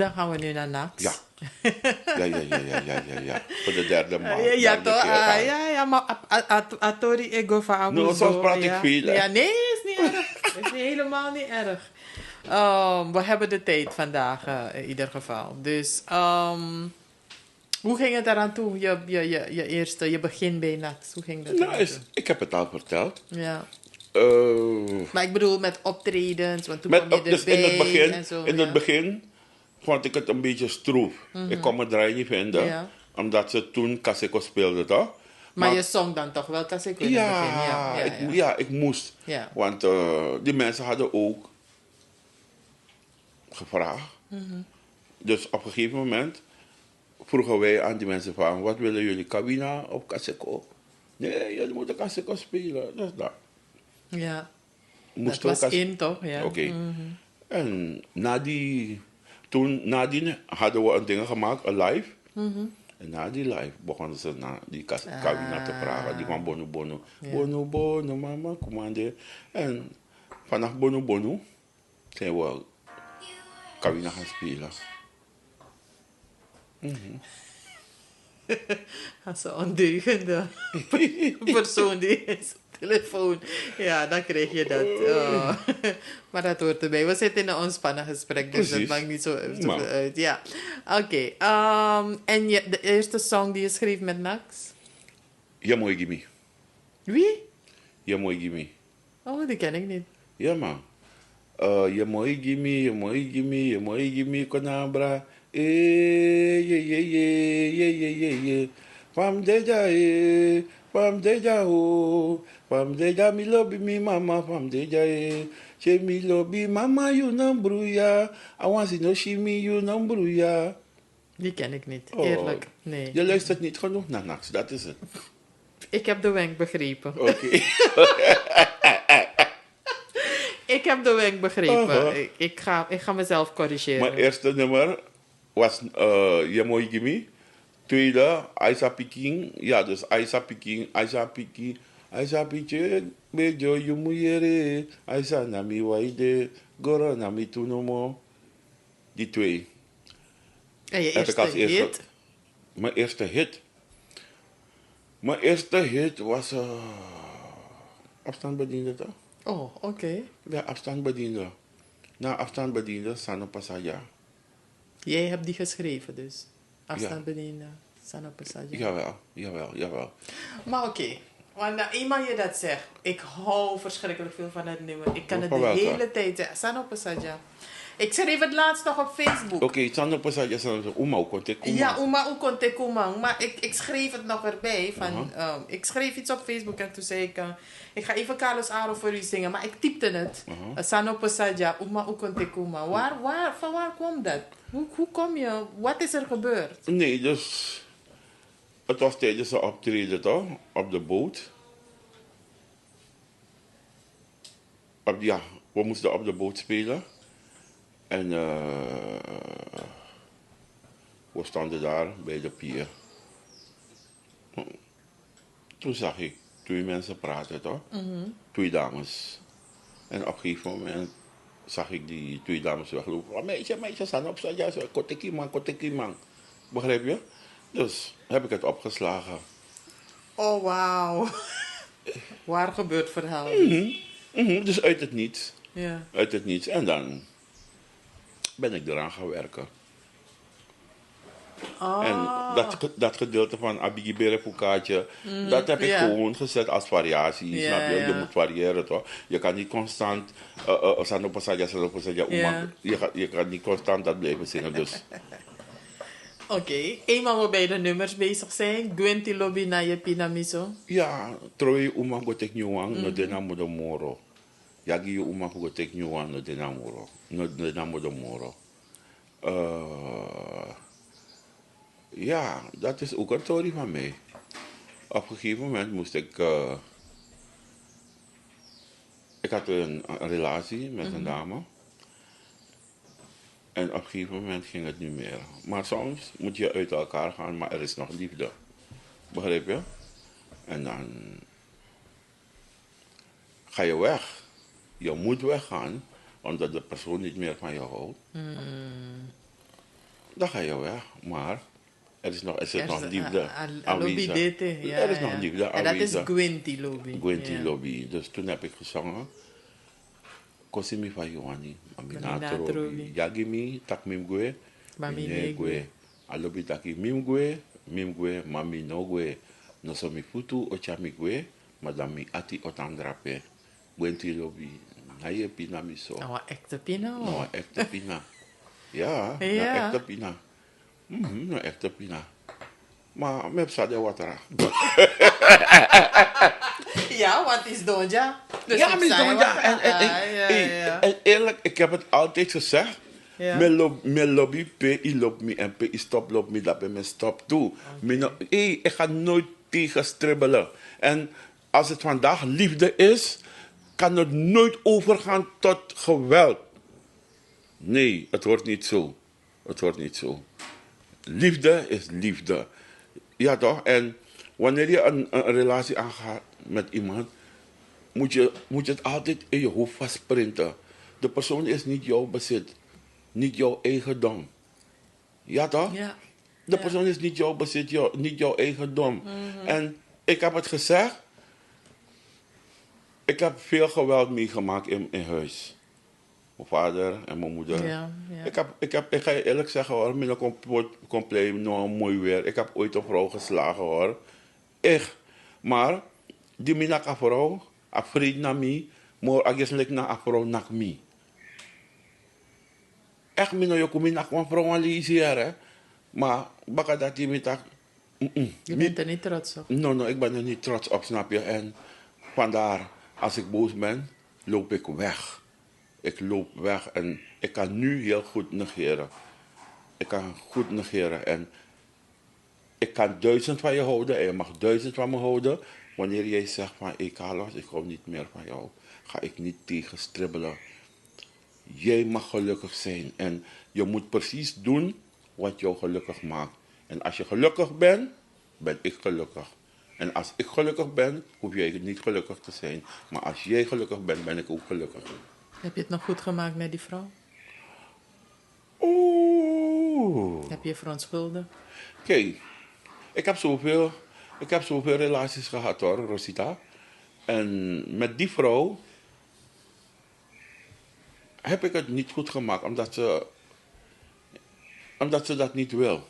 Dan gaan we nu naar Nax. Ja. Ja. Voor de derde maand. Ja, derde toch? keer aan. Ja, maar Atori ego van Abuso. No, soms praat ik ja. veel, hè. Ja, nee, is niet erg. Is helemaal niet erg. We hebben de tijd vandaag in ieder geval. Dus, hoe ging het eraan toe? Je begin bij Nax. Hoe ging dat Nou, eraan toe? ik heb het al verteld. Ja. Eh, Maar ik bedoel met optredens, want toen kwam je dus erbij in het begin, en zo. in het begin vond ik het een beetje stroef. Ik kon me draai niet vinden. Ja. Omdat ze toen Kaseko speelden, toch? Maar je zong dan toch wel Kaseko in het begin? Ja, ik moest. Ja. Want die mensen hadden ook gevraagd. Dus op een gegeven moment vroegen wij aan die mensen van, wat willen jullie, Kawina of Kaseko? Nee, jullie moeten Kaseko spelen. Dus dat. Ja. Moest Dat ook was in, toch? Ja. Oké. En nadien hadden we een ding gemaakt, een live. En na die live begonnen ze naar die Kawina te vragen. Die kwam Bono Bono. Ja. Bono Bono, mama, kom aan de. En vanaf Bono Bono zijn we Kawina gaan spelen. Als een ondeugende persoon die is op telefoon. Ja, dan krijg je dat. Oh. Maar dat hoort erbij. We zitten in een ontspannen gesprek, dus Precies. dat maakt niet zo veel Maar. uit. Ja. Oké. En de eerste song die je schreef met Nax? Ja, mooi gimme. Wie? Ja, mooi gimme. Oh, die ken ik niet. Ja, man. Je mooi gimme, je mooi gimme, je mooi gimme, konabra. Je. Pam deja ho. Pam deja mi lobby mi mama, pam deja Che mi lobby mama, you non bruya. I want to know she me, you non bruya. Die ken ik niet, Oh. eerlijk. Nee. Je luistert niet genoeg naar Nax, dat is het. Ik heb de wenk begrepen. Oké. Ik heb de wenk begrepen. Uh-huh. Ik ga mezelf corrigeren. Mijn eerste nummer was Je mooi gimme. Tweede, Aisa Peking. Ja, dus Aisa Peking, Aisa Peking. Aisa Peking, bejo yumuyere. Aisa nami waide. Goro nami tunomo. Die twee. En je Heb ik eerste als eerste- hit? Mijn eerste hit was afstandsbediende toch? Oh, oké. Ja, afstandsbediende. Na afstandsbediende, Sano Passaja. Jij hebt die geschreven dus. Afstand bedienen. Sana Passaja. Jawel. Maar oké. Want eenmaal je dat zegt, ik hou verschrikkelijk veel van het nummer. Ik kan het de Van welke? hele tijd zeggen. Sana Passaja. Ik schreef het laatst nog op Facebook. Oké, Sano Passaja, Uma, kon ik Ja, Uma Ukonte Kumang. Maar ik schreef het nog erbij. Van, ik schreef iets op Facebook en toen zei ik ga even Carlos Aro voor u zingen. Maar ik typte het. Sano Pasaja, Uma Ukonte Kumang. Van waar kwam dat? Hoe kom je? Wat is er gebeurd? Nee, dus het was tijdens een optreden toch? Op de boot. We moesten op de boot spelen. En we stonden daar bij de pier. Toen zag ik twee mensen praten toch? Twee dames. En op een gegeven moment zag ik die twee dames weglopen. Oh, meisje, staan op, ja, koteki man. Begrijp je? Dus heb ik het opgeslagen. Oh, wauw. Waar gebeurt het verhaal? Dus uit het niets. Ja. Uit het niets. En dan ben ik eraan gaan werken. En dat gedeelte van Abigi Berepukaatje, dat heb ik gewoon gezet als variatie. Ja, Snap je? ja. Je moet variëren toch? Je kan niet constant Sano Passaja, Ja. je kan niet constant dat blijven zingen. Dus Oké. Eenmaal we bij de nummers bezig zijn. Gwenti Lobby na je pinamiso. ja, Troy Uma gotek nyuang no denamo do moro. Yagi Uma gotek nyuang no denamo do moro. Ja, dat is ook een story van mij. Op een gegeven moment moest ik... ik had een relatie met een dame. En op een gegeven moment ging het niet meer. Maar soms moet je uit elkaar gaan, maar er is nog liefde. Begrijp je? En dan ga je weg. Je moet weggaan, omdat de persoon niet meer van je houdt. dan ga je weg. Maar er zit nog liefde Lobby aanwezig. dit, ja. Er is nog liefde En dat is aanwezig. Gwinty Lobby. Gwinty ja. Lobby. Dus toen heb ik gezongen. Kosimi van Joani. Aminata Aminata Robi. Robi. Yagimi tak mimgwe. Mami Mine negwe. gwe. Alobi taki mimgwe, mami no gwe. No so mi futu ocha mi gwe. Madami ati otandrape. Gwinty Lobby. Naye pina mi so. Nou, echte pino. Nou, echte pina. Ja, Ja. nou, echte pina. Nou, echte pina. Maar met de water. Ja, wat is Donja? Dus Ja, ik maar zei zo, wat- ja. ja. En eerlijk, ik heb het altijd gezegd. Ja. Me lobby P, I loop me en P, I stop loop me, dat bij me stop toe. Ik ga nooit tegen stribbelen. En als het vandaag liefde is, kan het nooit overgaan tot geweld. Nee, het wordt niet zo. Het wordt niet zo. Liefde is liefde. Ja toch? En wanneer je een relatie aangaat met iemand, moet je het altijd in je hoofd vastprinten. De persoon is niet jouw bezit. Niet jouw eigendom. Ja toch? Ja. De Ja. persoon is niet jouw bezit, niet jouw eigendom. En ik heb het gezegd. Ik heb veel geweld meegemaakt in huis. Mijn vader en mijn moeder. Ja, ja. Ik ga je eerlijk zeggen hoor, met een compleet nog mooi weer. Ik heb ooit een vrouw geslagen hoor. Echt. Maar, die minaka vrouw, afraid na me, maar ageselijk na a vrouw nak me. Echt, mino yo kuminak een vrouw aan hè. Maar, baka dat die mitak. Je bent er niet trots op. No, ik ben er niet trots op, snap je? En vandaar, als ik boos ben, loop ik weg. Ik loop weg en ik kan nu heel goed negeren. Ik kan goed negeren en ik kan 1000 van je houden en je mag 1000 van me houden. Wanneer jij zegt van, hey Carlos, ik hou niet meer van jou, ga ik niet tegen stribbelen. Jij mag gelukkig zijn en je moet precies doen wat jou gelukkig maakt. En als je gelukkig bent, ben ik gelukkig. En als ik gelukkig ben, hoef jij niet gelukkig te zijn. Maar als jij gelukkig bent, ben ik ook gelukkig. Heb je het nog goed gemaakt met die vrouw? Oeh. Heb je verontschuldigd? Kijk, ik heb zoveel relaties gehad hoor, Rosita. En met die vrouw heb ik het niet goed gemaakt, omdat ze dat niet wil.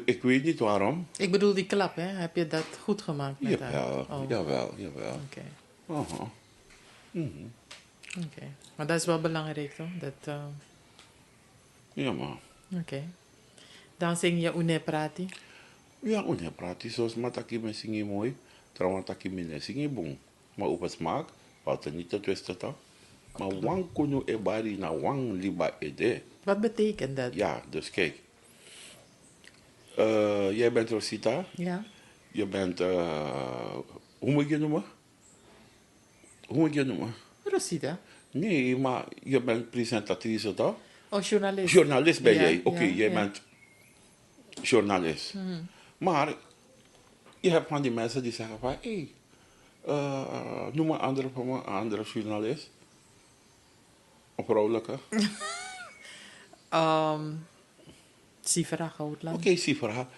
Ik weet niet waarom. Ik bedoel die klap, hè? Heb je dat goed gemaakt met haar? Jawel, Oh, jawel. Oké. Aha. Oké. Maar dat is wel belangrijk, toch? Dat, Ja, maar. Oké. Dan zing je Une Prati. Ja, unia prati zoals mataki me singi mooi. Trouwens, taki me singi boom. Maar op het smaak, valt er niet te twisten toch? Maar wang kunu ebari na wang liba ede. Wat betekent dat? Ja, dus kijk. Jij bent Rosita. Ja. Je bent, hoe moet je noemen? Hoe moet je noemen? Rosita. Nee, maar je bent presentatrice toch? Oh, journalist. Journalist ben Ja, jij. Oké, ja, jij ja. bent journalist. Maar je hebt van die mensen die zeggen van, hé, noem een andere van me, een andere journalist. Een vrouwelijke. Sifra Goudland. Oké, Sifra.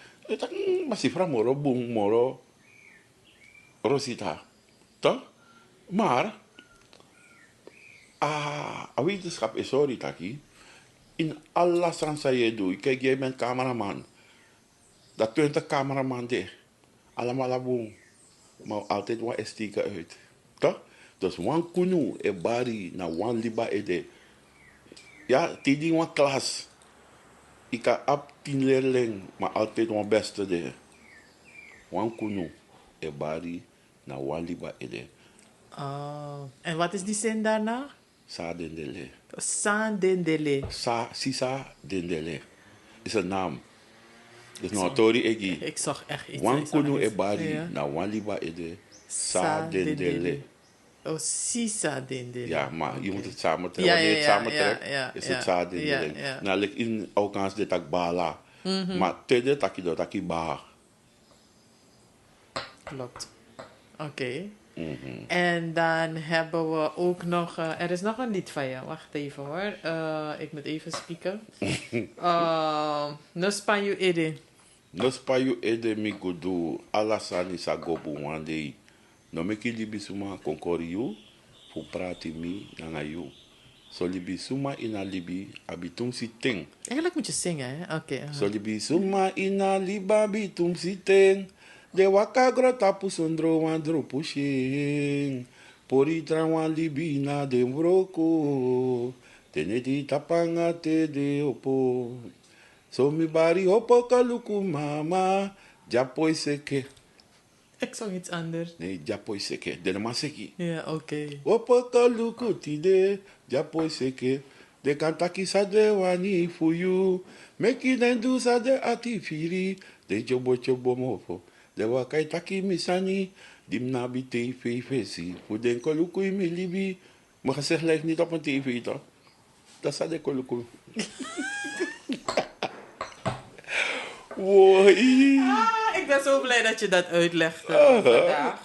Maar Sifra moro, boom, moro, Rosita. Toch? Maar, wetenschap is sorry, Taki. In alle sansa je doet. Kijk, jij bent cameraman. Dat 20 cameraman dicht. Allemaal aboom. Maar altijd wat estieke uit. Toch? Dus wan kunu e bari na wan liba ede. Ja, die wan klas. Ik kan op 10 leerling, maar altijd wan beste de. Wan kunu e bari na wan liba ede. Oh. En wat is die zin daarna? Sa dendele. Sandendele. Sisa dendele. Is een naam. Dus nou, Tori Egi. Ik zag echt iets. Wan ik zag kunu iets. e bari Ja. na wan liba ede. Sa dendele. Oh, Sisa Dendele. Ja, maar je moet het samen trekken. Ja, Wanneer je het ja, samen ja, trekt, ja, is ja, het sa dendele. ja. Nou, like in Aukans dit tak bala. Maar tede taki do taki ba. Klopt. Oké. En dan hebben we ook nog... er is nog een lied van je. Wacht even hoor. Ik moet even spieken. No Spanju Ede. Nos paio ede mi kudu alasani sa gobu wande. No me ki libi suma konkori yu. Fu prati mi nanga yu. So libi suma ina libi abitum si ting. Eigenlijk moet je zingen, hè? Oké. So libi suma ina liba bitum si ting. De waka grota pusondro wandro pushing. Pori trawan libi na de broko. Teneti tapanga te de opo. So mi bari hopo kaluku mama. Japoi seke. Ik zong iets anders. Nee, japoi seke. De nama seki. Ja, oké. Hopo kaluku tide. Japoi seke. De kantaki sade wani fuyu. Meki den du sade ati firi. De jobo chobo mofo. De wakai taki misani. Dim nabi tv fesi. Voor den kaluku imi libi. Maar gezegd lijkt niet op een tv toch? Dat staat de kaluku. Wow. Ik ben zo blij dat je dat uitlegt vandaag.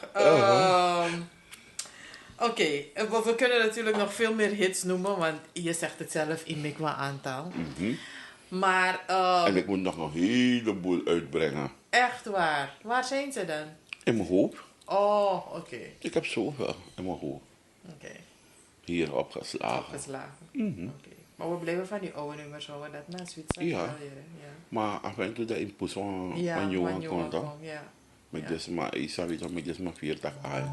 Oké, we kunnen natuurlijk nog veel meer hits noemen, want je zegt het zelf, Imikwa aantal. Maar... en ik moet nog een heleboel uitbrengen. Echt waar? Waar zijn ze dan? In mijn hoofd. Oh, oké. Ik heb zoveel in mijn hoofd. Oké. Hier opgeslagen. Opgeslagen. Oké. Maar we blijven van die oude nummers houden, dat na Zwitser. Ja. Ja. Maar af en toe dat in persoon Ja, van jongen van komt dan. ja. Met dus maar, ik zou weten, met dus maar 40 jaar.